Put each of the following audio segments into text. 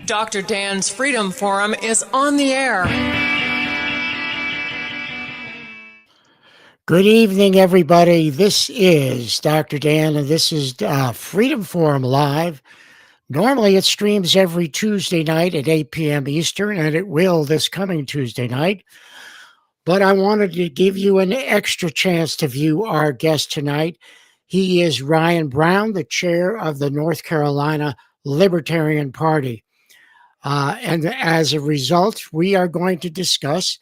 Dr. Dan's Freedom Forum is on the air. Good evening, everybody. This is Dr. Dan, and this is Freedom Forum Live. Normally, it streams every Tuesday night at 8 p.m. Eastern, and it will this coming Tuesday night. But I wanted to give you an extra chance to view our guest tonight. He is Ryan Brown, the chair of the North Carolina Libertarian Party. And as a result, we are going to discuss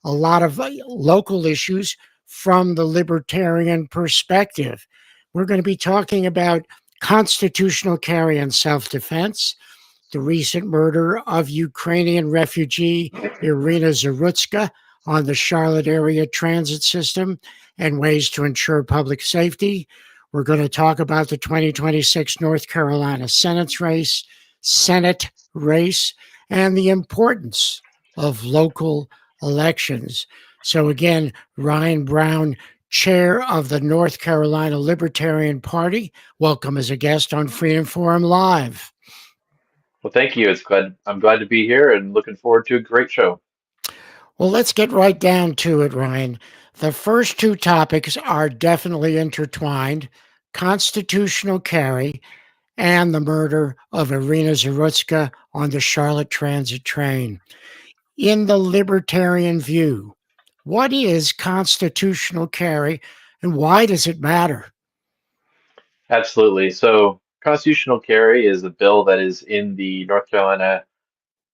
a lot of local issues from the libertarian perspective. We're going to be talking about constitutional carry and self-defense, the recent murder of Ukrainian refugee Iryna Zarutska on the Charlotte area transit system, and ways to ensure public safety. We're going to talk about the 2026 North Carolina Senate race, and the importance of local elections. So again, Ryan Brown, chair of the North Carolina Libertarian Party, welcome as a guest on Freedom Forum Live. Well, thank you. I'm glad to be here and looking forward to a great show. Well, let's get right down to it, Ryan. The first two topics are definitely intertwined: constitutional carry and the murder of Iryna Zarutska on the Charlotte transit train. In the libertarian view, what is constitutional carry and why does it matter? Absolutely. So constitutional carry is a bill that is in the North Carolina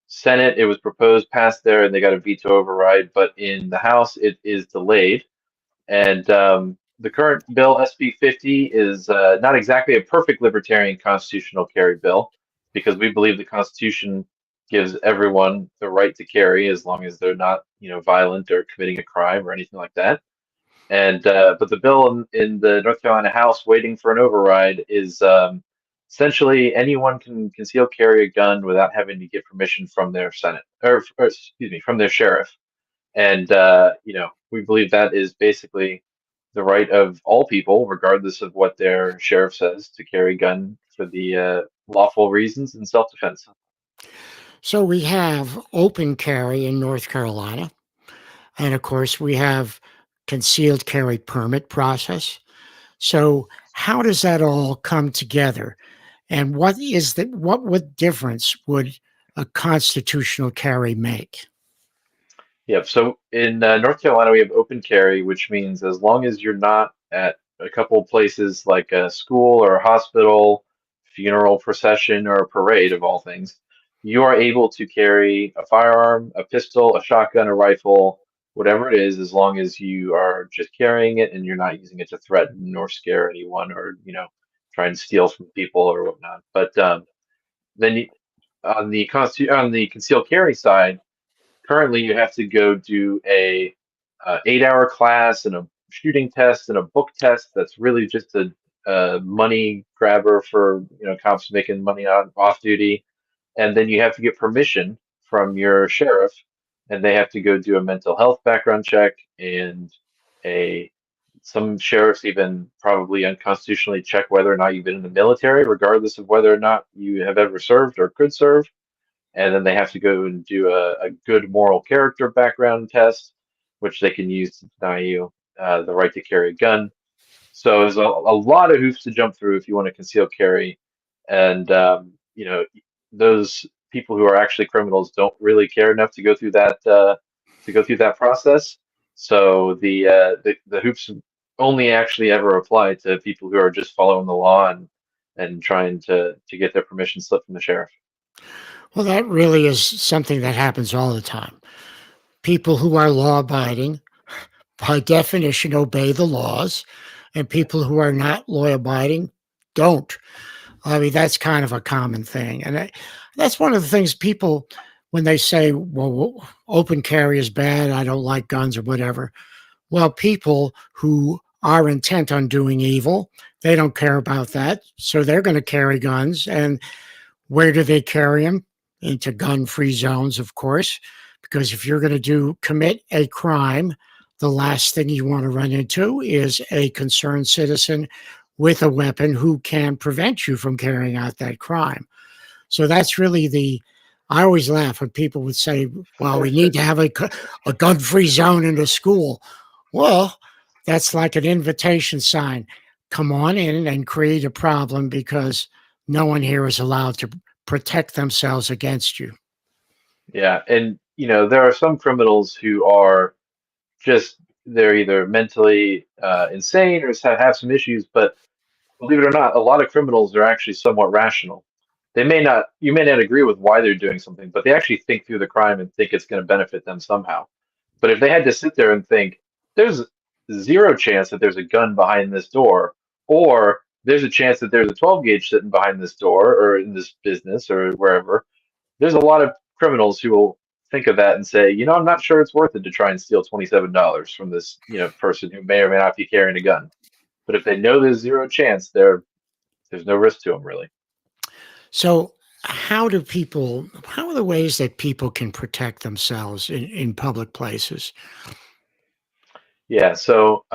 Senate. It was proposed, passed there, and they got a veto override. But in the House, it is delayed. And the current bill, SB 50, is not exactly a perfect libertarian constitutional carry bill, because we believe the Constitution gives everyone the right to carry as long as they're not, violent or committing a crime or anything like that. And but the bill in the North Carolina House waiting for an override is essentially anyone can conceal carry a gun without having to get permission from their Senate, or excuse me, from their sheriff. And we believe that is basically the right of all people, regardless of what their sheriff says, to carry a gun for the lawful reasons in self-defense. So we have open carry in North Carolina, and of course we have concealed carry permit process. So how does that all come together? And what difference would a constitutional carry make? Yep. So in North Carolina, we have open carry, which means as long as you're not at a couple of places like a school or a hospital, funeral procession, or a parade of all things, you are able to carry a firearm, a pistol, a shotgun, a rifle, whatever it is, as long as you are just carrying it and you're not using it to threaten or scare anyone, or try and steal from people or whatnot. But then on the concealed carry side, currently you have to go do a 8-hour class and a shooting test and a book test. That's really just a money grabber for cops making money off duty. And then you have to get permission from your sheriff, and they have to go do a mental health background check, and some sheriffs even probably unconstitutionally check whether or not you've been in the military, regardless of whether or not you have ever served or could serve. And then they have to go and do a good moral character background test, which they can use to deny you the right to carry a gun. So there's a lot of hoops to jump through if you want to conceal carry. And those people who are actually criminals don't really care enough to go through that process. So the hoops only actually ever apply to people who are just following the law and trying to get their permission slip from the sheriff. Well, that really is something that happens all the time. People who are law-abiding, by definition, obey the laws, and people who are not law-abiding don't. I mean, that's kind of a common thing. And that's one of the things people, when they say, well, open carry is bad, I don't like guns or whatever. Well, people who are intent on doing evil, they don't care about that. So they're going to carry guns. And where do they carry them? Into gun-free zones, of course, because if you're going to commit a crime, the last thing you want to run into is a concerned citizen with a weapon who can prevent you from carrying out that crime. So that's really the I always laugh when people would say, well, we need to have a gun-free zone in the school. Well, that's like an invitation sign. Come on in and create a problem because no one here is allowed to protect themselves against you. Yeah, and there are some criminals who are just they're either mentally insane or have some issues, but believe it or not, a lot of criminals are actually somewhat rational. You may not agree with why they're doing something, but they actually think through the crime and think it's going to benefit them somehow. But if they had to sit there and think, there's zero chance that there's a gun behind this door, or there's a chance that there's a 12 gauge sitting behind this door or in this business or wherever, there's a lot of criminals who will think of that and say, I'm not sure it's worth it to try and steal $27 from this, person who may or may not be carrying a gun. But if they know there's zero chance, there's no risk to them really. So how are the ways that people can protect themselves in public places? Yeah, so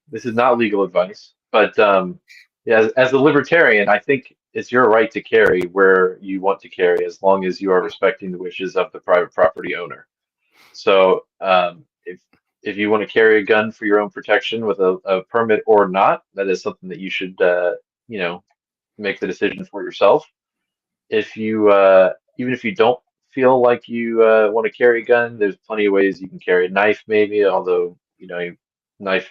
this is not legal advice, but yeah, as a libertarian, I think it's your right to carry where you want to carry as long as you are respecting the wishes of the private property owner. So if you want to carry a gun for your own protection with a permit or not, that is something that you should make the decision for yourself. If you even if you don't feel like you want to carry a gun, there's plenty of ways you can carry a knife, maybe. Although knife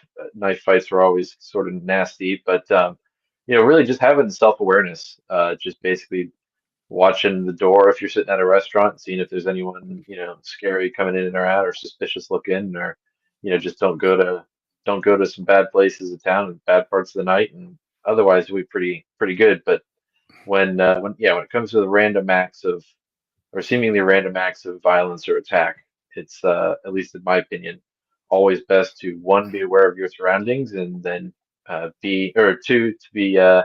fights are always sort of nasty, but really just having self-awareness, just basically watching the door if you're sitting at a restaurant, seeing if there's anyone scary coming in or out or suspicious looking, or just don't go to some bad places of town and bad parts of the night, and otherwise you'll be pretty good. But when it comes to the random acts of or seemingly random acts of violence or attack, it's at least in my opinion, always best to one, be aware of your surroundings, and then two, to be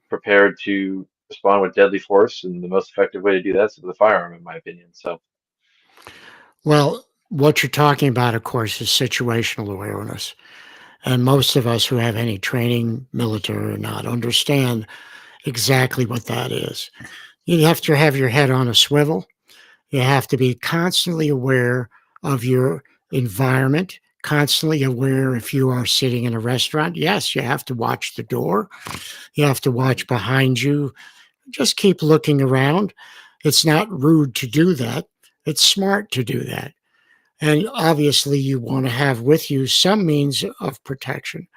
prepared to respond with deadly force, and the most effective way to do that is with a firearm, in my opinion. So Well, what you're talking about, of course, is situational awareness. And most of us who have any training, military or not, understand exactly what that is. You have to have your head on a swivel. You have to be constantly aware of your environment, constantly aware if you are sitting in a restaurant. Yes, you have to watch the door. You have to watch behind you. Just keep looking around. It's not rude to do that. It's smart to do that. And obviously, you want to have with you some means of protection.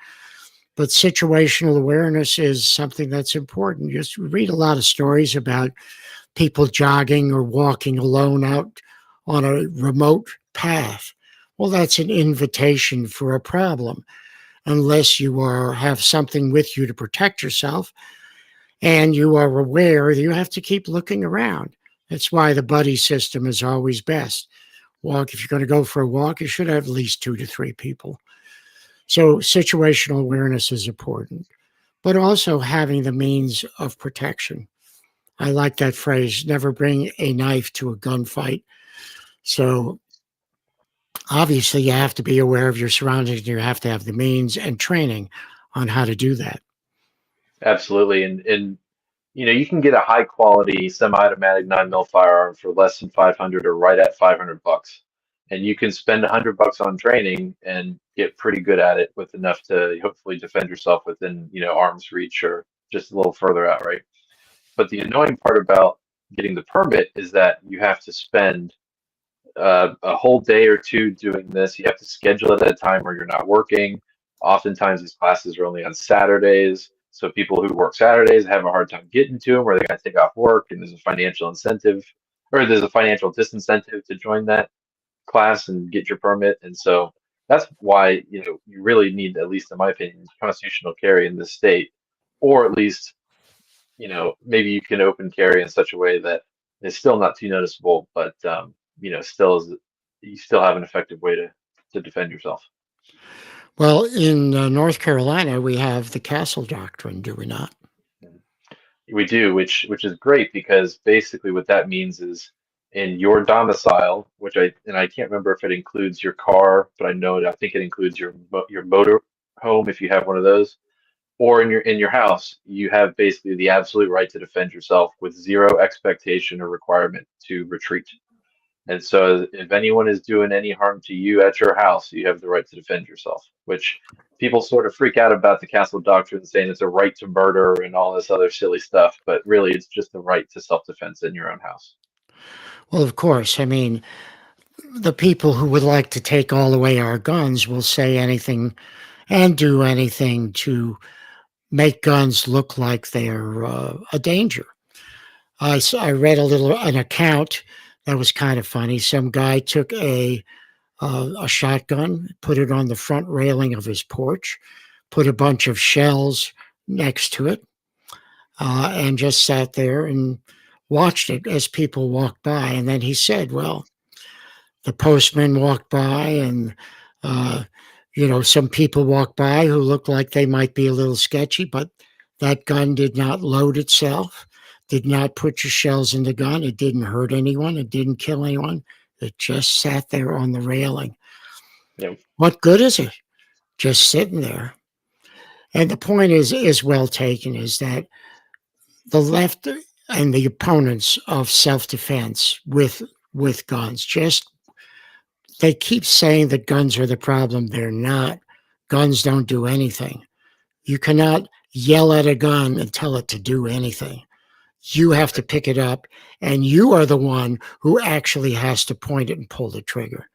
But situational awareness is something that's important. You just read a lot of stories about people jogging or walking alone out on a remote path. Well, that's an invitation for a problem, unless you have something with you to protect yourself and you are aware that you have to keep looking around. That's why the buddy system is always best. If you're going to go for a walk, you should have at least 2 to 3 people. So situational awareness is important, but also having the means of protection. I like that phrase, never bring a knife to a gunfight. So obviously you have to be aware of your surroundings. You have to have the means and training on how to do that. absolutely, and you can get a high quality semi-automatic 9mm firearm for less than 500 or right at $500, and you can spend $100 on training and get pretty good at it with enough to hopefully defend yourself within arm's reach or just a little further out, right? But the annoying part about getting the permit is that you have to spend a whole day or two doing this. You have to schedule it at a time where you're not working. Oftentimes, these classes are only on Saturdays. So people who work Saturdays have a hard time getting to them, or they got to take off work, and there's a financial incentive, or there's a financial disincentive to join that class and get your permit. And so that's why you really need, at least in my opinion, constitutional carry in this state, or at least maybe you can open carry in such a way that it's still not too noticeable, but still you still have an effective way to defend yourself. Well, in North Carolina, we have the castle doctrine, do we not? We do, which is great because basically what that means is in your domicile, I can't remember if it includes your car, but I think it includes your motor home if you have one of those, or in your house, you have basically the absolute right to defend yourself with zero expectation or requirement to retreat. And so if anyone is doing any harm to you at your house, you have the right to defend yourself, which people sort of freak out about the castle doctrine, saying it's a right to murder and all this other silly stuff, but really it's just the right to self-defense in your own house. Well, of course. I mean, the people who would like to take all away our guns will say anything and do anything to make guns look like they're a danger. I read an account that was kind of funny. Some guy took a shotgun, put it on the front railing of his porch, put a bunch of shells next to it, and just sat there and watched it as people walked by. And then he said, well, the postman walked by, and uh, some people walked by who looked like they might be a little sketchy, but that gun did not load itself, did not put your shells in the gun. It didn't hurt anyone. It didn't kill anyone. It just sat there on the railing. Yeah. What good is it? Just sitting there. And the point is well taken, is that the left and the opponents of self-defense with guns, just they keep saying that guns are the problem. They're not. Guns don't do anything. You cannot yell at a gun and tell it to do anything. You have to pick it up, and you are the one who actually has to point it and pull the trigger.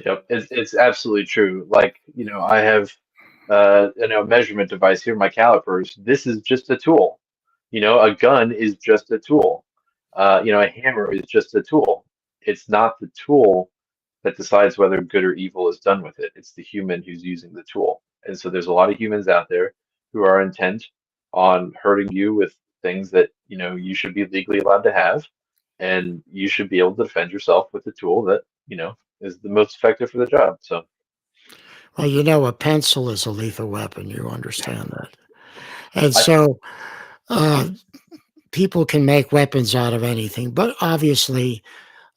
Yep, it's absolutely true. Like, I have a measurement device here, my calipers. This is just a tool. A gun is just a tool. A hammer is just a tool. It's not the tool that decides whether good or evil is done with it. It's the human who's using the tool. And so there's a lot of humans out there who are intent on hurting you with things that, you should be legally allowed to have. And you should be able to defend yourself with the tool that, is the most effective for the job. So, Well, a pencil is a lethal weapon. You understand that. And I, so uh, people can make weapons out of anything, but obviously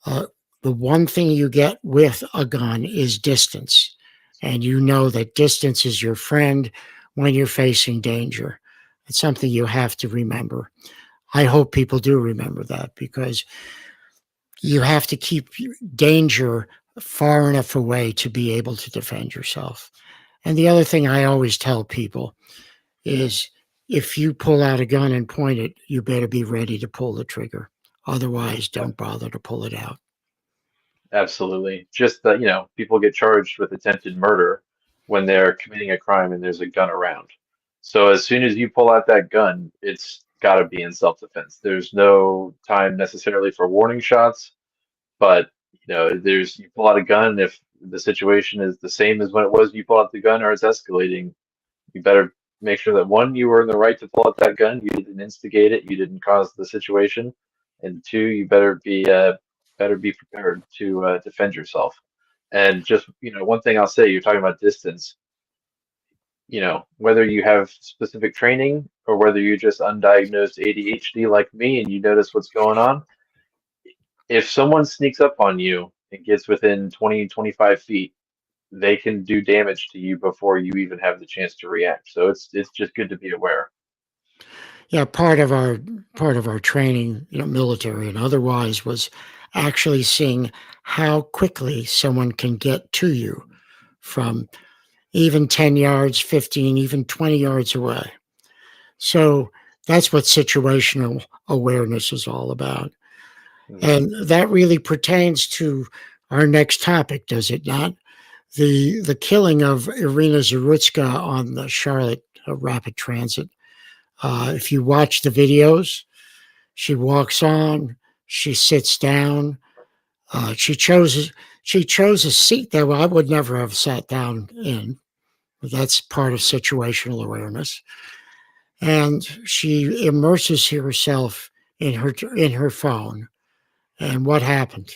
uh, the one thing you get with a gun is distance. And you know that distance is your friend when you're facing danger. It's something you have to remember. I hope people do remember that, because you have to keep danger far enough away to be able to defend yourself. And the other thing I always tell people is, if you pull out a gun and point it, you better be ready to pull the trigger. Otherwise, don't bother to pull it out. Absolutely. Just that, people get charged with attempted murder when they're committing a crime and there's a gun around. So as soon as you pull out that gun, it's got to be in self-defense. There's no time necessarily for warning shots, but you pull out a gun. If the situation is the same as when it was you pull out the gun, or it's escalating, you better make sure that, one, you were in the right to pull out that gun. You didn't instigate it. You didn't cause the situation. And two, you better be prepared to defend yourself. And just, one thing I'll say, you're talking about distance. Whether you have specific training or whether you're just undiagnosed ADHD like me and you notice what's going on, if someone sneaks up on you and gets within 20, 25 feet, they can do damage to you before you even have the chance to react. So it's just good to be aware. Yeah, part of our training, military and otherwise, was actually seeing how quickly someone can get to you from even 10 yards, 15, even 20 yards away. So that's what situational awareness is all about. And that really pertains to our next topic, does it not? The killing of Iryna Zarutska on the Charlotte Rapid Transit. If you watch the videos, she walks on, she sits down. She chose a seat that I would never have sat down in. That's part of situational awareness. And she immerses herself in her phone. And what happened?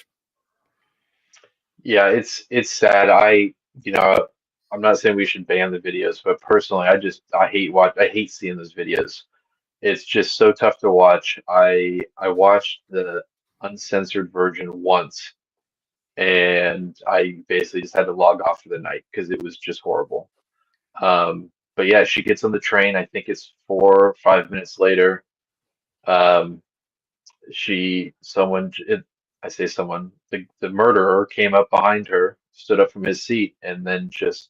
Yeah, it's sad. I'm not saying we should ban the videos, but personally, I hate seeing those videos. It's just so tough to watch. I watched the uncensored version once, and I basically just had to log off for the night because it was just horrible. but yeah, she gets on the train. I think it's 4 or 5 minutes later. Um, someone, I say someone, the murderer came up behind her, stood up from his seat, and then just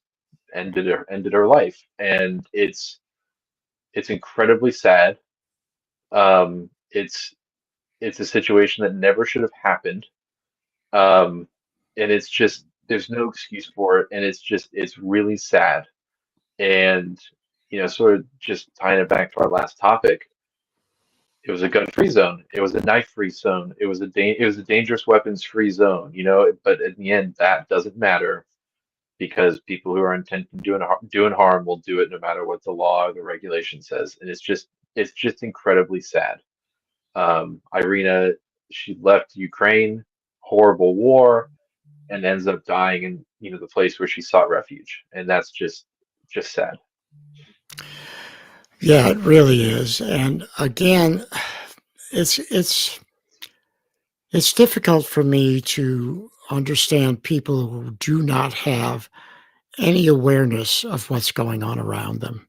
ended her life. And it's incredibly sad. It's a situation that never should have happened. Um, and it's just there's no excuse for it, and it's really sad. And sort of just tying it back to our last topic, it was a gun-free zone. It was a knife-free zone. It was a dangerous weapons-free zone. But in the end, that doesn't matter because people who are intent on doing harm will do it no matter what the law or the regulation says. And it's just incredibly sad. Iryna, she left Ukraine, horrible war, and ends up dying in the place where she sought refuge, and that's just sad. Yeah, it really is. And again, it's it's difficult for me to understand people who do not have any awareness of what's going on around them.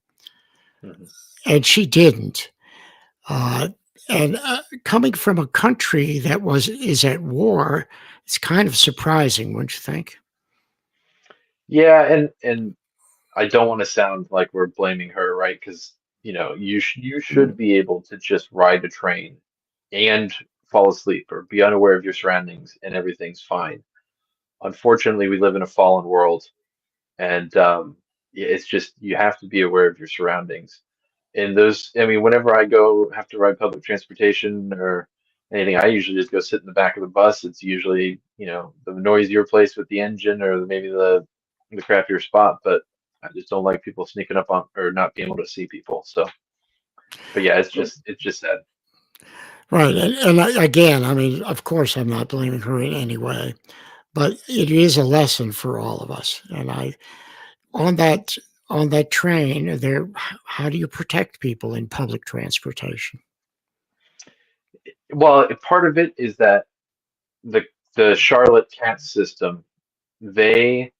Mhm. And she didn't. Uh, and coming from a country that is at war, it's kind of surprising, wouldn't you think? Yeah, and I don't want to sound like we're blaming her, right? Because you should be able to just ride a train and fall asleep or be unaware of your surroundings, and everything's fine. Unfortunately, we live in a fallen world, and yeah, it's just you have to be aware of your surroundings. And I mean, whenever I go have to ride public transportation or anything, I usually just go sit in the back of the bus. It's usually, the noisier place with the engine or maybe the crappier spot, but I just don't like people sneaking up on or not being able to see people. So, but yeah, it's just sad. Right. Again, I mean, of course, I'm not blaming her in any way, but it is a lesson for all of us. And on that on that train, how do you protect people in public transportation? Well, part of it is that the the Charlotte CAT system, they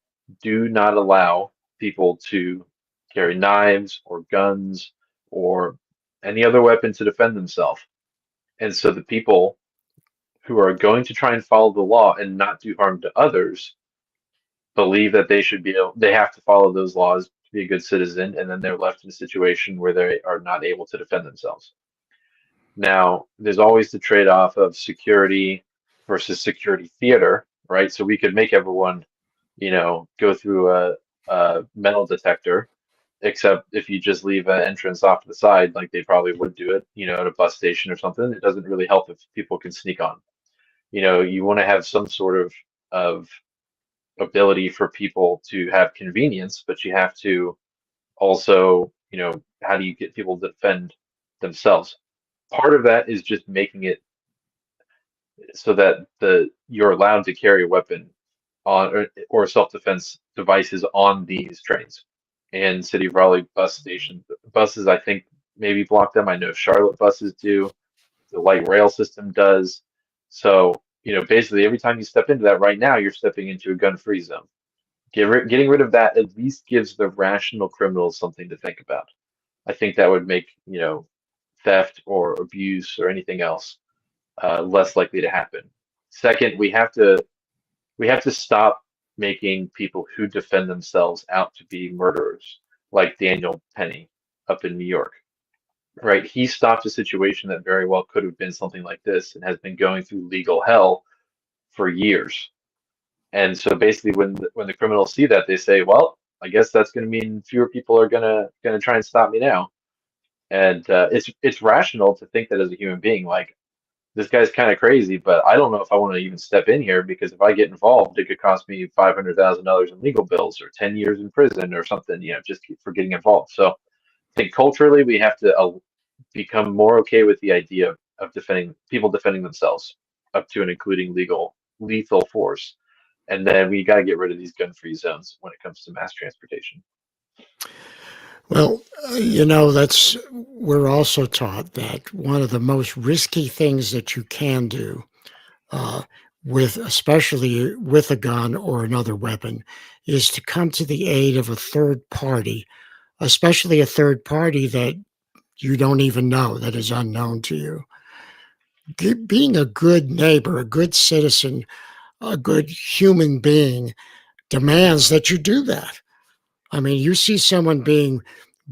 do not allow people to carry knives or guns or any other weapon to defend themselves. And so the people who are going to try and follow the law and not do harm to others believe that they have to follow those laws to be a good citizen, and then they're left in a situation where they are not able to defend themselves. Now, there's always the trade-off of security versus security theater, right? So we could make everyone, go through a metal detector, except if you just leave an entrance off to the side, like they probably would do it, at a bus station or something, it doesn't really help if people can sneak on. You want to have some sort of ability for people to have convenience, but you have to also, how do you get people to defend themselves? Part of that is just making it so that you're allowed to carry a weapon on or self-defense devices on these trains. And City of Raleigh bus station buses, I think, maybe block them. I know Charlotte buses do. The light rail system does. So, basically every time you step into that right now, you're stepping into a gun-free zone. Getting rid of that at least gives the rational criminals something to think about. I think that would make, theft or abuse or anything else less likely to happen. Second, we have to stop making people who defend themselves out to be murderers, like Daniel Penny up in New York. Right? He stopped a situation that very well could have been something like this and has been going through legal hell for years. And so basically, when the criminals see that, they say, "Well, I guess that's going to mean fewer people are gonna try and stop me now." And it's rational to think that as a human being, like this guy's kind of crazy, but I don't know if I want to even step in here because if I get involved, it could cost me $500,000 in legal bills or 10 years in prison or something, just for getting involved. So I think culturally we have to become more okay with the idea of defending themselves up to and including lethal force. And then we got to get rid of these gun-free zones when it comes to mass transportation. Well, we're also taught that one of the most risky things that you can do, uh, especially with a gun or another weapon, is to come to the aid of a third party especially a third party that you don't even know, that is unknown to you. Being a good neighbor, a good citizen, a good human being demands that you do that. I mean, you see someone being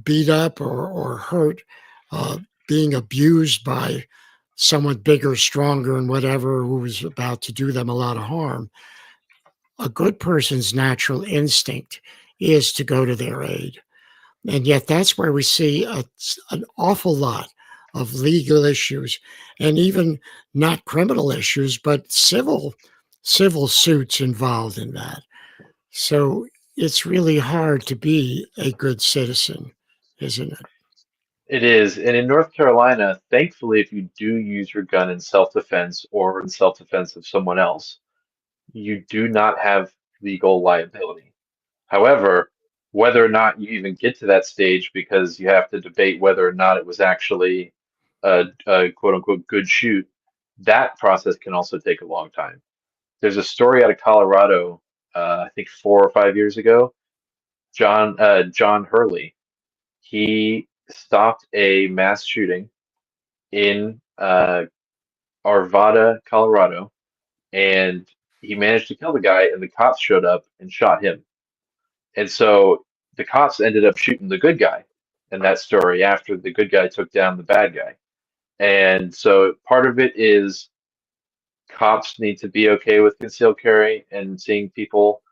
beat up or hurt, uh, being abused by someone bigger, stronger, and whatever, who was about to do them a lot of harm. A good person's natural instinct is to go to their aid. And yet that's where we see an awful lot of legal issues, and even not criminal issues, but civil suits involved in that. So it's really hard to be a good citizen, isn't it? It is. And in North Carolina, thankfully, if you do use your gun in self-defense or in self-defense of someone else, you do not have legal liability. However, whether or not you even get to that stage, because you have to debate whether or not it was actually a quote unquote good shoot, that process can also take a long time. There's a story out of Colorado, I think 4 or 5 years ago. John Hurley, he stopped a mass shooting in Arvada, Colorado, and he managed to kill the guy, and the cops showed up and shot him. And so the cops ended up shooting the good guy in that story after the good guy took down the bad guy. And so part of it is cops need to be okay with concealed carry and seeing people.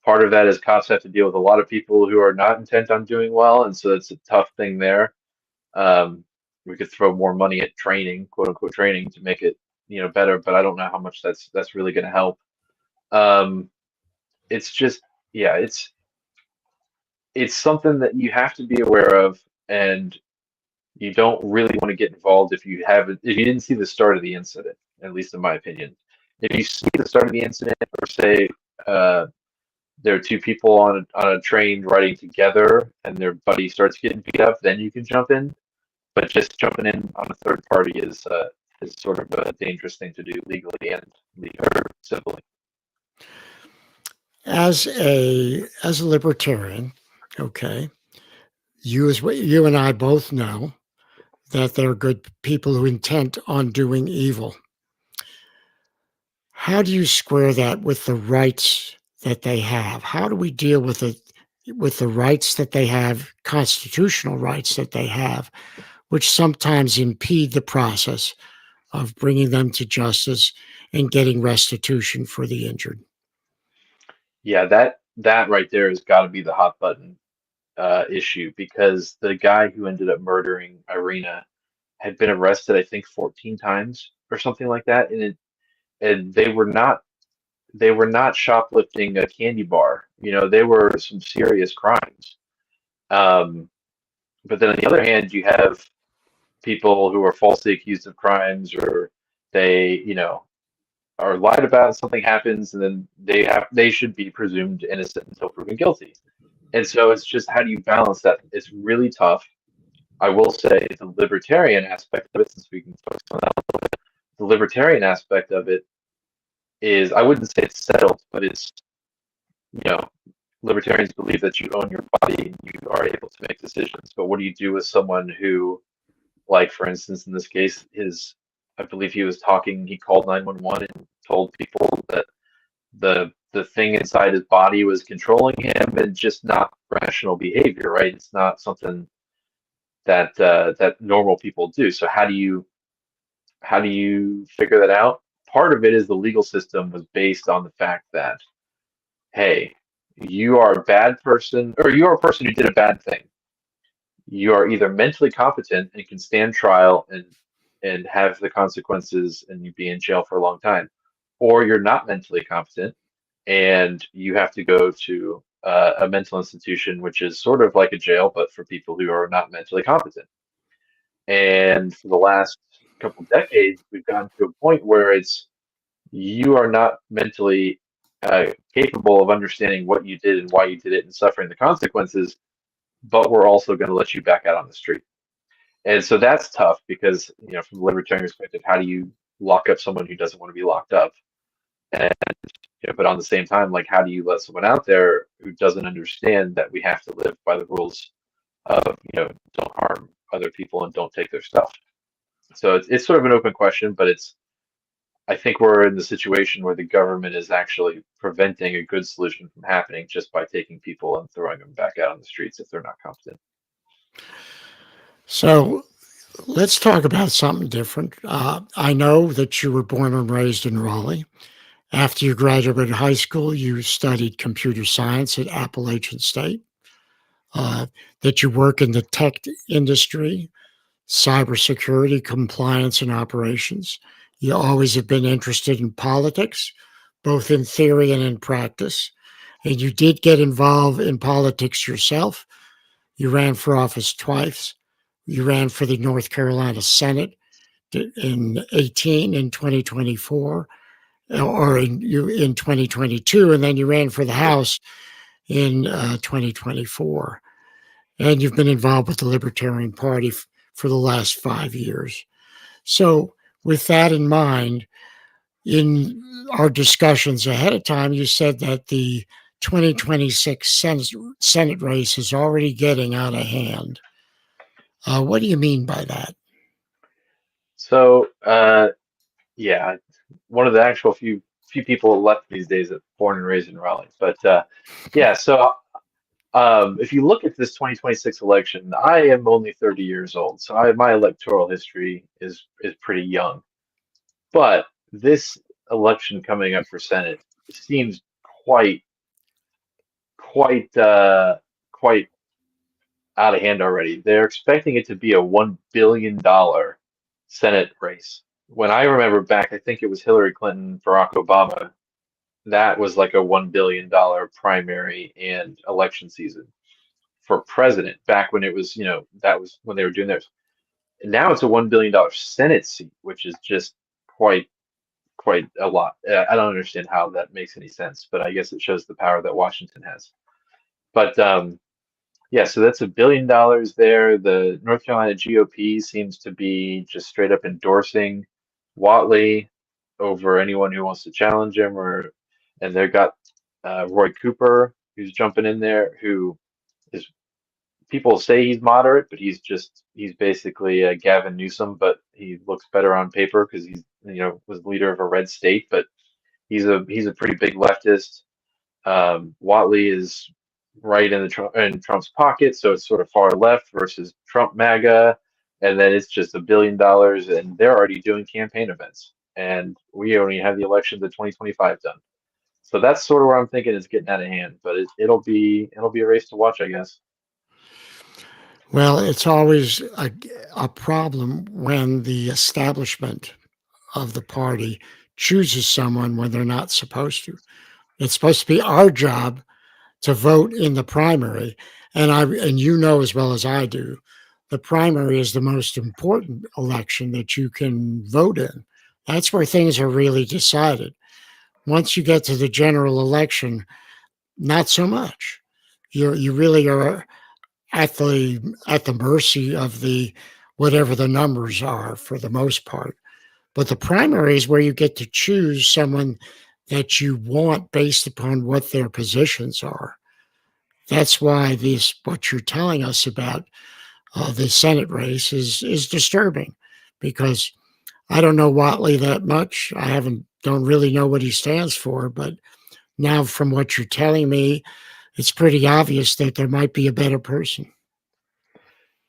Part of that is cops have to deal with a lot of people who are not intent on doing well, and so it's a tough thing there. Um, we could throw more money at training, quote unquote training, to make it better, but I don't know how much that's really going to help. Um, it's just yeah, it's something that you have to be aware of, and you don't really want to get involved if you didn't see the start of the incident, at least in my opinion. If you see the start of the incident, or say uh, there are two people on a train riding together and their buddy starts getting beat up, then you can jump in. But just jumping in on a third party is sort of a dangerous thing to do legally and or civilly. As a libertarian, okay, you and I both know that there are good people who intend on doing evil. How do you square that with the rights that they have? How do we deal with the rights that they have, constitutional rights that they have, which sometimes impede the process of bringing them to justice and getting restitution for the injured? Yeah, that right there has got to be the hot button issue, because the guy who ended up murdering Iryna had been arrested, I think, 14 times or something like that, and they were not shoplifting a candy bar. They were some serious crimes. Um, but then on the other hand, you have people who are falsely accused of crimes, or they are lied about and something happens, and then they should be presumed innocent until proven guilty. And so it's just, how do you balance that? It's really tough. I will say the libertarian aspect of it, since we can focus on that a little bit, the libertarian aspect of it is, I wouldn't say it's settled, but it's, you know, libertarians believe that you own your body and you are able to make decisions. But what do you do with someone who, like, for instance, in this case, I believe he called 911 and told people that the thing inside his body was controlling him, and just not rational behavior, right? It's not something that normal people do. So how do you figure that out? Part of it is the legal system was based on the fact that, hey, you are a bad person, or you are a person who did a bad thing. You are either mentally competent and can stand trial and have the consequences, and you be in jail for a long time, or you're not mentally competent and you have to go to a mental institution, which is sort of like a jail, but for people who are not mentally competent. And for the last couple decades, we've gotten to a point where you are not mentally capable of understanding what you did and why you did it and suffering the consequences, but we're also going to let you back out on the street. And so that's tough because, from the libertarian perspective, how do you lock up someone who doesn't want to be locked up? And but on the same time, like, how do you let someone out there who doesn't understand that we have to live by the rules of, don't harm other people and don't take their stuff. So it's sort of an open question, but I think we're in the situation where the government is actually preventing a good solution from happening just by taking people and throwing them back out on the streets if they're not competent. So let's talk about something different. I know that you were born and raised in Raleigh. After you graduated high school, you studied computer science at Appalachian State. That you work in the tech industry, cybersecurity, compliance, and operations. You always have been interested in politics, both in theory and in practice. And you did get involved in politics yourself. You ran for office twice. You ran for the North Carolina Senate in 18 in 2024, or in 2022, and then you ran for the House in 2024. And you've been involved with the Libertarian Party for the last 5 years. So, with that in mind, in our discussions ahead of time, you said that the 2026 Senate race is already getting out of hand. What do you mean by that? So, yeah, one of the actual few people left these days that born and raised in Raleigh. But yeah, so if you look at this 2026 election, I am only 30 years old, so my electoral history is pretty young. But this election coming up for Senate seems quite quite quite out of hand already. They're expecting it to be a $1 billion Senate race. When I remember back, I think it was Hillary Clinton, Barack Obama. That was like a $1 billion primary and election season for president back when it was, that was when they were doing theirs. And now it's a $1 billion Senate seat, which is just quite, quite a lot. I don't understand how that makes any sense, but I guess it shows the power that Washington has. But yeah, so that's $1 billion there. The North Carolina GOP seems to be just straight up endorsing Whatley over anyone who wants to challenge him, and they've got Roy Cooper who's jumping in there, who is people say he's moderate, but he's basically Gavin Newsom, but he looks better on paper because he's was leader of a red state, but he's a pretty big leftist. Whatley is right in Trump's pocket, so it's sort of far left versus Trump MAGA, and then it's just $1 billion, and they're already doing campaign events, and we only have the election of 2025 done. So that's sort of where I'm thinking it's getting out of hand, but it'll be a race to watch, I guess. Well, it's always a problem when the establishment of the party chooses someone when they're not supposed to. It's supposed to be our job to vote in the primary. And you know as well as I do, the primary is the most important election that you can vote in. That's where things are really decided. Once you get to the general election, not so much. You really are at the mercy of the whatever the numbers are for the most part. But the primary is where you get to choose someone that you want based upon what their positions are. That's why what you're telling us about the Senate race is disturbing, because I don't know Whatley that much. Don't really know what he stands for, but now from what you're telling me, it's pretty obvious that there might be a better person.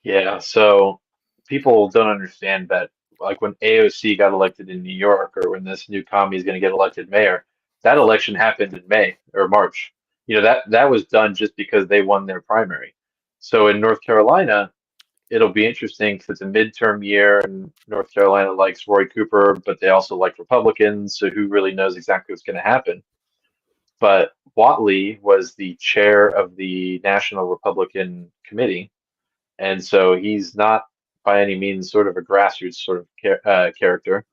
Yeah, so people don't understand that, like when AOC got elected in New York, or when this new commie is going to get elected mayor, that election happened in May or March. That was done just because they won their primary. So in North Carolina, it'll be interesting because it's a midterm year, and North Carolina likes Roy Cooper, but they also like Republicans. So who really knows exactly what's going to happen? But Whatley was the chair of the National Republican Committee, and so he's not by any means sort of a grassroots sort of character.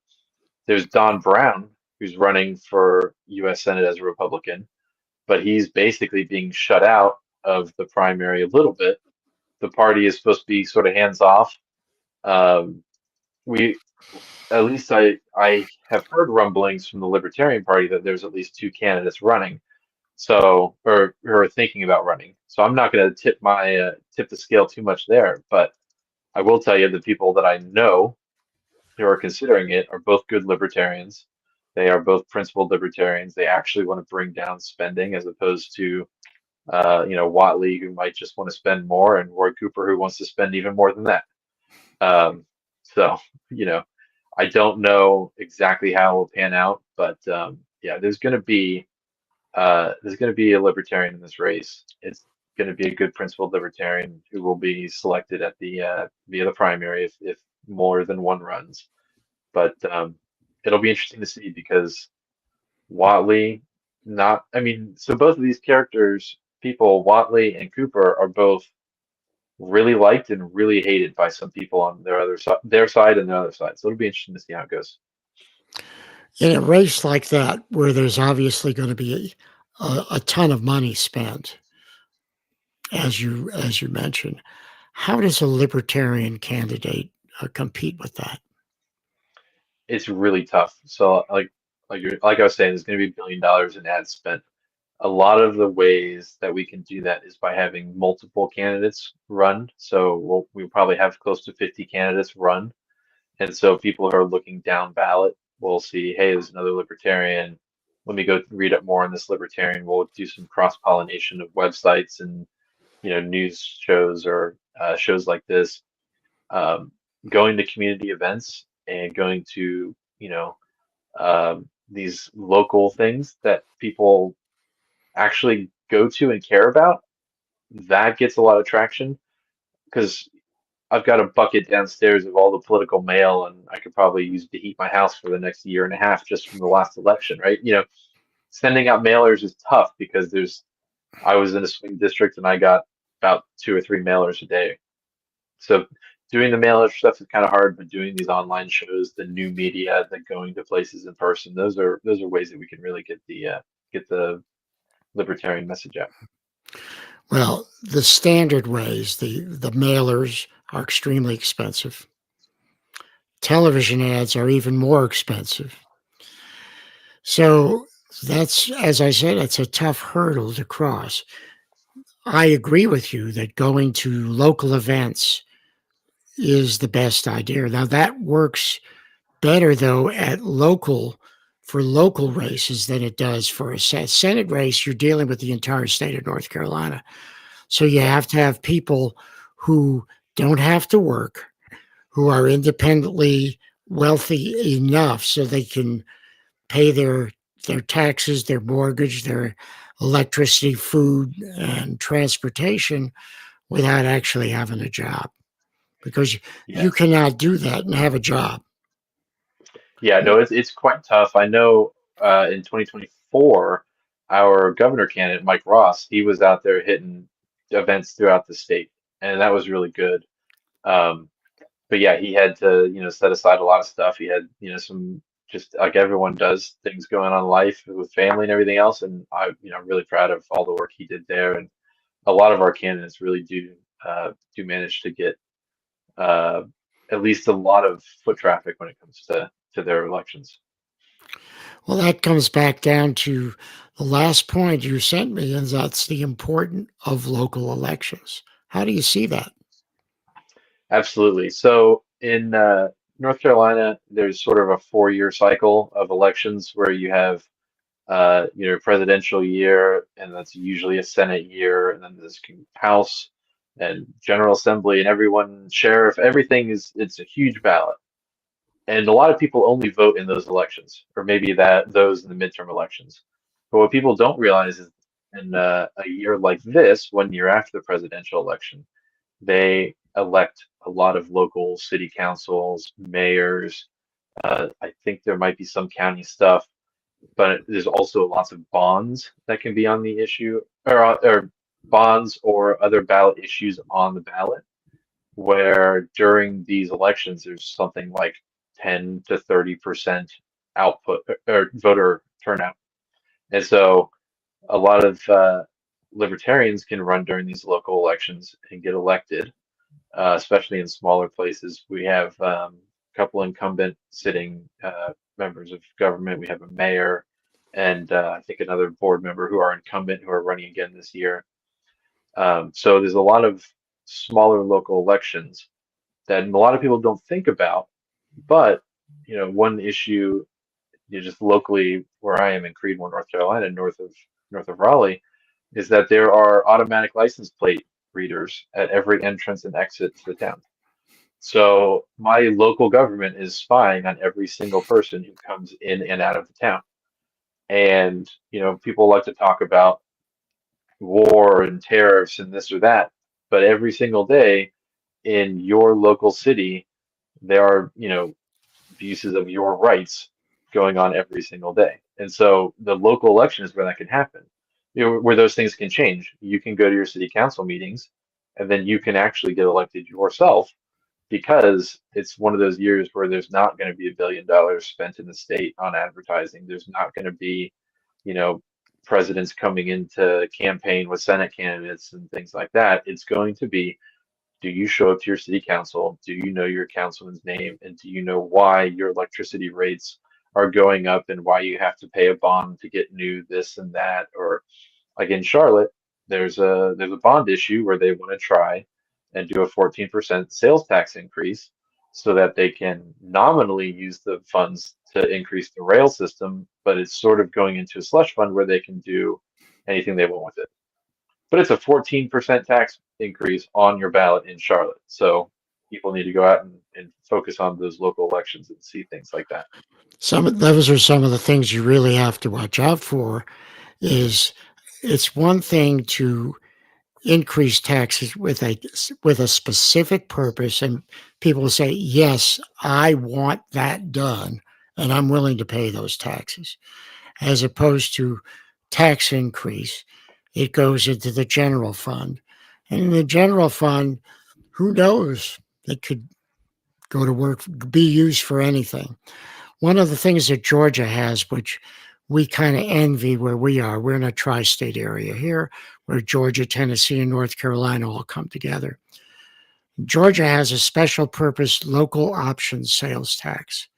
There's Don Brown, who's running for U.S. Senate as a Republican, but he's basically being shut out of the primary a little bit. The party is supposed to be sort of hands off. We, at least I have heard rumblings from the Libertarian Party that there's at least two candidates running. So, or who are thinking about running. So I'm not going to tip the scale too much there, but I will tell you the people that I know who are considering it are both good libertarians. They are both principled libertarians. They actually want to bring down spending as opposed to Watley, who might just want to spend more, and Roy Cooper, who wants to spend even more than that. So, you know, I don't know exactly how it will pan out, but yeah, there's going to be a libertarian in this race. It's going to be a good principled libertarian who will be selected at the via the primary if more than one runs. But it'll be interesting to see because Watley, not, I mean, so both of these characters, people, Watley and Cooper, are both really liked and really hated by some people on their side and their other side. So it'll be interesting to see how it goes. In a race like that, where there's obviously going to be a ton of money spent, as you mentioned, how does a libertarian candidate compete with that? It's really tough. So like I was saying, there's going to be $1 billion in ads spent. A lot of the ways that we can do that is by having multiple candidates run. So we'll probably have close to 50 candidates run. And so people who are looking down ballot will see, hey, there's another libertarian. Let me go read up more on this libertarian. We'll do some cross-pollination of websites and news shows or shows like this, um, going to community events and going to these local things that people actually go to and care about. That gets a lot of traction because I've got a bucket downstairs of all the political mail, and I could probably use it to heat my house for the next year and a half just from the last election, right? Sending out mailers is tough because I was in a swing district and I got about 2 or 3 mailers a day. So doing the mailer stuff is kind of hard, but doing these online shows, the new media, the going to places in person, those are ways that we can really get the libertarian message out. Well, the standard ways, the mailers are extremely expensive. Television ads are even more expensive. So that's, as I said, it's a tough hurdle to cross. I agree with you that going to local events is the best idea. Now that works better though for local races than it does for a Senate race. You're dealing with the entire state of North Carolina. So you have to have people who don't have to work, who are independently wealthy enough so they can pay their taxes, their mortgage, their electricity, food, and transportation without actually having a job. Because Yeah. you cannot do that and have a job. Yeah, no, it's quite tough. I know in 2024, our governor candidate, Mike Ross, he was out there hitting events throughout the state, and that was really good. Um, but yeah, he had to, set aside a lot of stuff. He had, some just like everyone does, things going on in life with family and everything else. And I'm really proud of all the work he did there. And a lot of our candidates really do manage to get uh, at least a lot of foot traffic when it comes to their elections. Well, that comes back down to the last point you sent me, and that's the importance of local elections. How do you see that? Absolutely. So in North Carolina, there's sort of a 4-year cycle of elections where you have presidential year, and that's usually a Senate year, and then there's House and General Assembly, and everyone, sheriff, everything it's a huge ballot. And a lot of people only vote in those elections, or maybe those in the midterm elections. But what people don't realize is in a year like this, 1 year after the presidential election, they elect a lot of local city councils, mayors. I think there might be some county stuff, but there's also lots of bonds that can be on the issue, or bonds or other ballot issues on the ballot, where during these elections there's something like 10 to 30% output or voter turnout. And so a lot of libertarians can run during these local elections and get elected, especially in smaller places. We have a couple incumbent sitting members of government. We have a mayor, and I think another board member who are incumbent who are running again this year. So there's a lot of smaller local elections that a lot of people don't think about. But one issue, just locally where I am in Creedmoor, North Carolina, north of Raleigh, is that there are automatic license plate readers at every entrance and exit to the town. So my local government is spying on every single person who comes in and out of the town. And people like to talk about war and tariffs and this or that, but every single day in your local city, there are, abuses of your rights going on every single day. And so the local election is where that can happen, where those things can change. You can go to your city council meetings and then you can actually get elected yourself because it's one of those years where there's not going to be $1 billion spent in the state on advertising. There's not going to be, you know, presidents coming into campaign with Senate candidates and things like that. It's going to be, do you show up to your city council? Do you know your councilman's name? And do you know why your electricity rates are going up and why you have to pay a bond to get new this and that? Or like in Charlotte, there's a bond issue where they want to try and do a 14% sales tax increase so that they can nominally use the funds to increase the rail system, but it's sort of going into a slush fund where they can do anything they want with it. But it's a 14% tax increase on your ballot in Charlotte. So people need to go out and focus on those local elections and see things like that. Those are some of the things you really have to watch out for. Is it's one thing to increase taxes with a specific purpose, and people will say, yes, I want that done and I'm willing to pay those taxes, as opposed to tax increase. It goes into the general fund, and in the general fund, who knows, it could go to work, be used for anything. One of the things that Georgia has, which we kind of envy where we are, we're in a tri-state area here where Georgia, Tennessee, and North Carolina all come together. Georgia has a special purpose local option sales tax,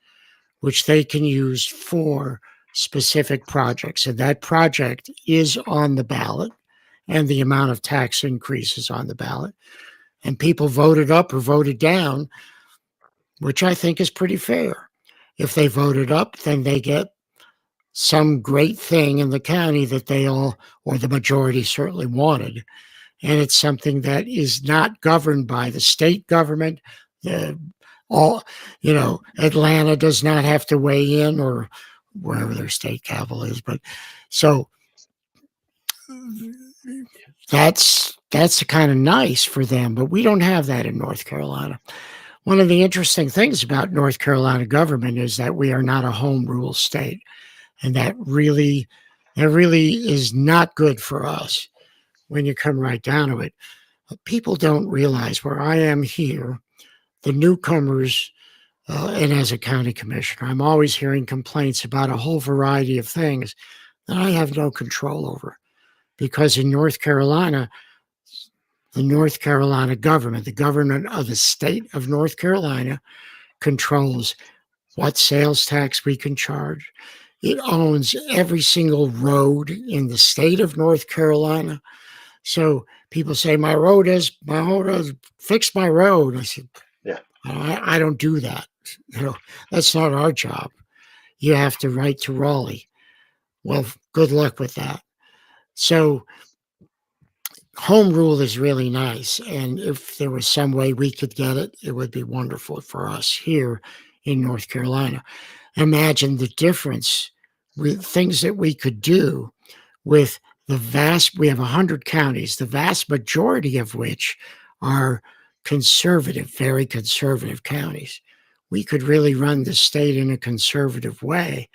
which they can use for specific projects. And that project is on the ballot, and the amount of tax increase is on the ballot. And people voted up or voted down, which I think is pretty fair. If they voted up, then they get some great thing in the county that they all, or the majority, certainly wanted. And it's something that is not governed by the state government. Atlanta does not have to weigh in, or wherever their state capital is. But so that's kind of nice for them, but we don't have that in North Carolina. One of the interesting things about North Carolina government is that we are not a home rule state. And that really is not good for us when you come right down to it. People don't realize where I am here, the newcomers, and as a county commissioner, I'm always hearing complaints about a whole variety of things that I have no control over. Because in North Carolina, the North Carolina government, the government of the state of North Carolina, controls what sales tax we can charge. It owns every single road in the state of North Carolina. So people say, my road is, fix my road. I said, yeah, I don't do that. That's not our job. You have to write to Raleigh. Well, good luck with that. So home rule is really nice. And if there was some way we could get it, it would be wonderful for us here in North Carolina. Imagine the difference with things that we could do with we have 100 counties, the vast majority of which are conservative, very conservative counties. We could really run the state in a conservative way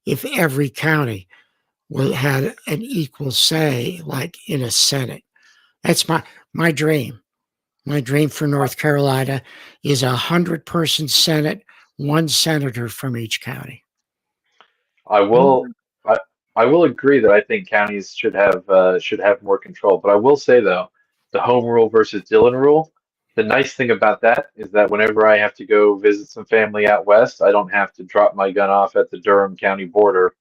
if every county had an equal say, like in a Senate. That's my dream. My dream for North Carolina is 100-person Senate, one senator from each county. I will I, I will agree that I think counties should have more control. But I will say though, the home rule versus Dillon rule, the nice thing about that is that whenever I have to go visit some family out west, I don't have to drop my gun off at the Durham County border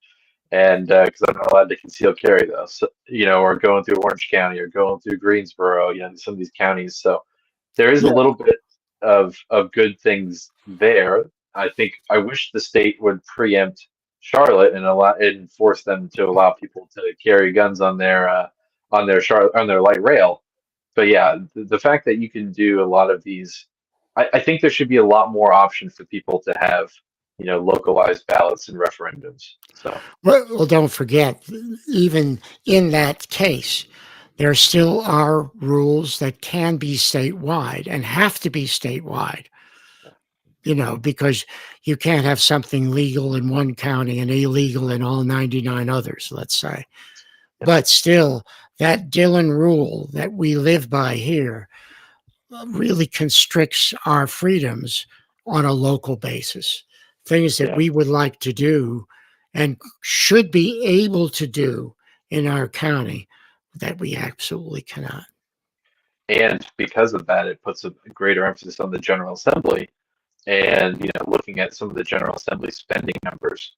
and because I'm not allowed to conceal carry though, so, or going through Orange County or going through Greensboro, some of these counties. So there is a Yeah. little bit of good things there. I wish the state would preempt Charlotte and force them to allow people to carry guns on their light rail. But yeah, the fact that you can do a lot of these, I think there should be a lot more option for people to have, localized ballots and referendums. So Well, don't forget, even in that case, there still are rules that can be statewide and have to be statewide, because you can't have something legal in one county and illegal in all 99 others, let's say. yeah, But still, that Dillon rule that we live by here really constricts our freedoms on a local basis. Things that yeah. we would like to do and should be able to do in our county that we absolutely cannot. And because of that, it puts a greater emphasis on the General Assembly. And looking at some of the General Assembly spending numbers,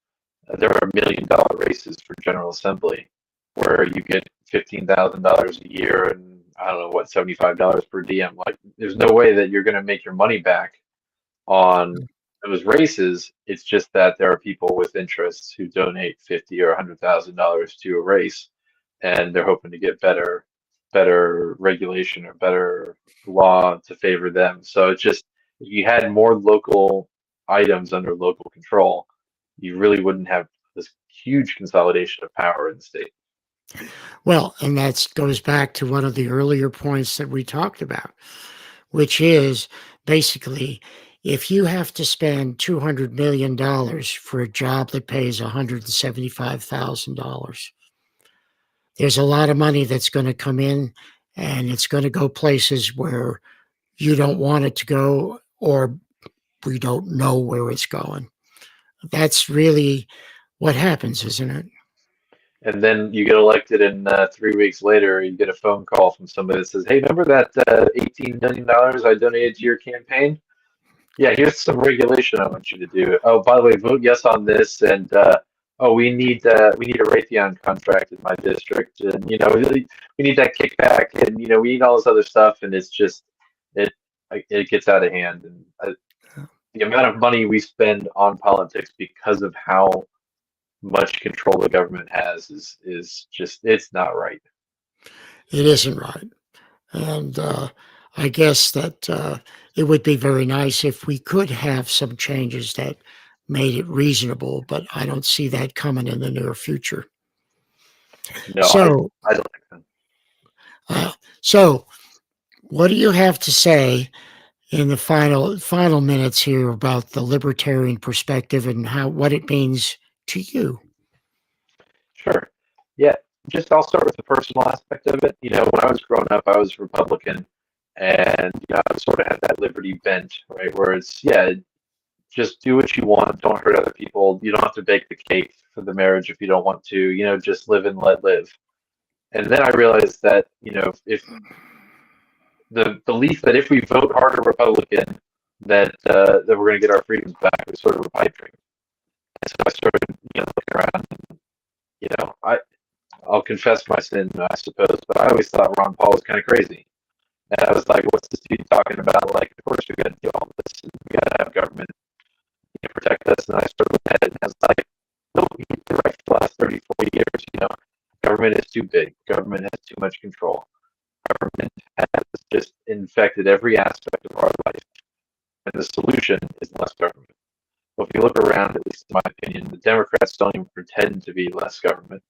there are $1 million races for General Assembly where you get $15,000 a year and I don't know what, $75 per diem. Like, there's no way that you're going to make your money back on those races. It's just that there are people with interests who donate $50 or $100,000 to a race, and they're hoping to get better regulation or better law to favor them. So it's just, if you had more local items under local control, you really wouldn't have this huge consolidation of power in the state. Well, and that goes back to one of the earlier points that we talked about, which is basically if you have to spend $200 million for a job that pays $175,000, there's a lot of money that's going to come in and it's going to go places where you don't want it to go or we don't know where it's going. That's really what happens, isn't it? And then you get elected, and 3 weeks later, you get a phone call from somebody that says, "Hey, remember that $18 million I donated to your campaign? Yeah, here's some regulation I want you to do. Oh, by the way, vote yes on this, and oh, we need a Raytheon contract in my district, and we need that kickback, and we need all this other stuff, and it's just it gets out of hand, and the amount of money we spend on politics because of how much control the government has is just, it's not right. It isn't right. And I guess that it would be very nice if we could have some changes that made it reasonable, but I don't see that coming in the near future. No, So, I don't think so. uh, so what do you have to say in the final minutes here about the libertarian perspective and what it means to you? Sure. Yeah, just I'll start with the personal aspect of it. When I was growing up, I was Republican, and I sort of had that liberty bent, right? Where it's, yeah, just do what you want, don't hurt other people. You don't have to bake the cake for the marriage if you don't want to. Just live and let live. And then I realized that if the belief that if we vote harder Republican, that we're going to get our freedoms back was sort of a pipe dream. And so I started looking around. I'll confess my sin, I suppose, but I always thought Ron Paul was kind of crazy. And I was like, what's this dude talking about? Like, of course we got to do all this, and we got to have government protect us. And I sort of looked at it and I was like, no, you've been right for the last 30, 40 years. Government is too big. Government has too much control. Government has just infected every aspect of our life. And the solution is less government. Well, if you look around, at least in my opinion, the Democrats don't even pretend to be less government.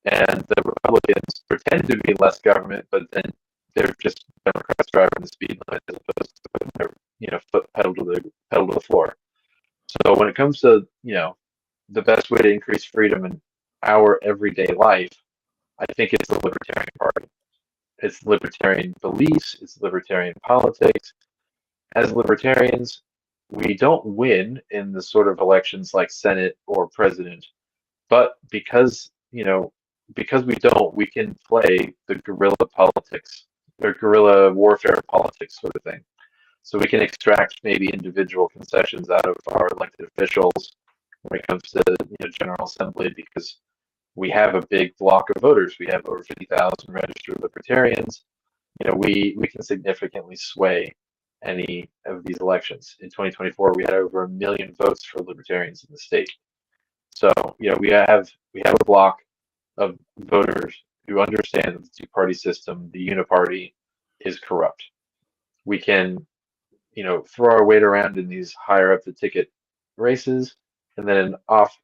And the Republicans pretend to be less government, but then they're just Democrats driving the speed limit as opposed to putting their foot pedal to the floor. So when it comes to the best way to increase freedom in our everyday life, I think it's the Libertarian Party. It's libertarian beliefs. It's libertarian politics. As libertarians, we don't win in the sort of elections like Senate or president, but because we don't, we can play the guerrilla politics or guerrilla warfare politics sort of thing. So we can extract maybe individual concessions out of our elected officials when it comes to General Assembly, because we have a big block of voters. We have over 50,000 registered libertarians. We can significantly sway any of these elections. In 2024, we had over 1 million votes for libertarians in the state. So, we have a block of voters who understand that the two-party system, the uniparty, is corrupt. We can, throw our weight around in these higher up the ticket races, and then off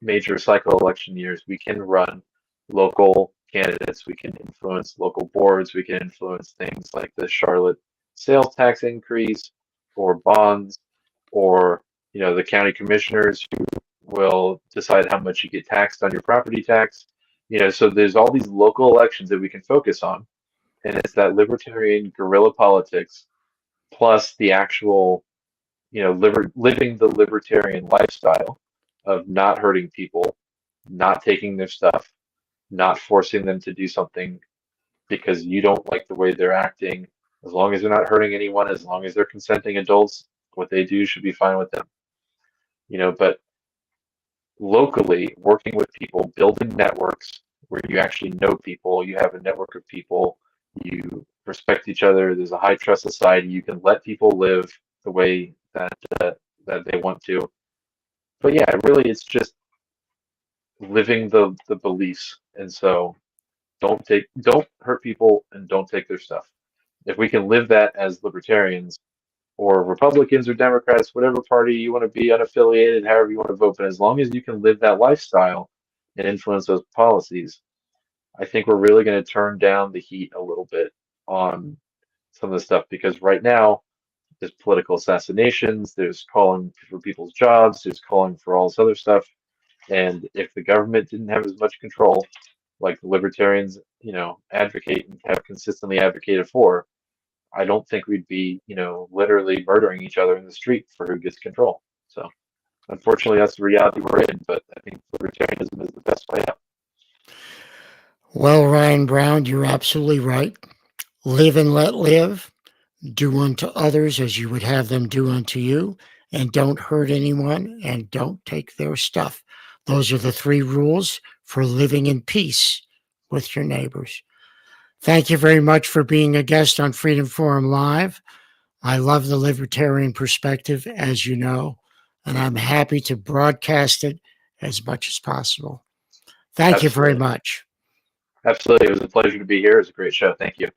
major cycle election years, we can run local candidates. We can influence local boards. We can influence things like the Charlotte sales tax increase, or bonds, or the county commissioners who will decide how much you get taxed on your property tax. So there's all these local elections that we can focus on, and it's that libertarian guerrilla politics plus the actual, living the libertarian lifestyle of not hurting people, not taking their stuff, not forcing them to do something because you don't like the way they're acting. As long as they're not hurting anyone, as long as they're consenting adults, what they do should be fine with them. But locally, working with people, building networks where you actually know people, you have a network of people, you respect each other, there's a high trust society, you can let people live the way that they want to. But yeah, really, it's just living the beliefs. And so don't hurt people and don't take their stuff. If we can live that as libertarians or Republicans or Democrats, whatever party you want to be, unaffiliated, however you want to vote, but as long as you can live that lifestyle and influence those policies, I think we're really going to turn down the heat a little bit on some of the stuff, because right now there's political assassinations, there's calling for people's jobs, there's calling for all this other stuff. And if the government didn't have as much control, like the libertarians, advocate and have consistently advocated for, I don't think we'd be, literally murdering each other in the street for who gets control. So unfortunately, that's the reality we're in, but I think libertarianism is the best way out. Well, Ryan Brown, you're absolutely right. Live and let live. Do unto others as you would have them do unto you, and don't hurt anyone, and don't take their stuff. Those are the 3 rules for living in peace with your neighbors. Thank you very much for being a guest on Freedom Forum Live. I love the Libertarian Perspective, as you know, and I'm happy to broadcast it as much as possible. Thank you very much. Absolutely. It was a pleasure to be here. It was a great show. Thank you.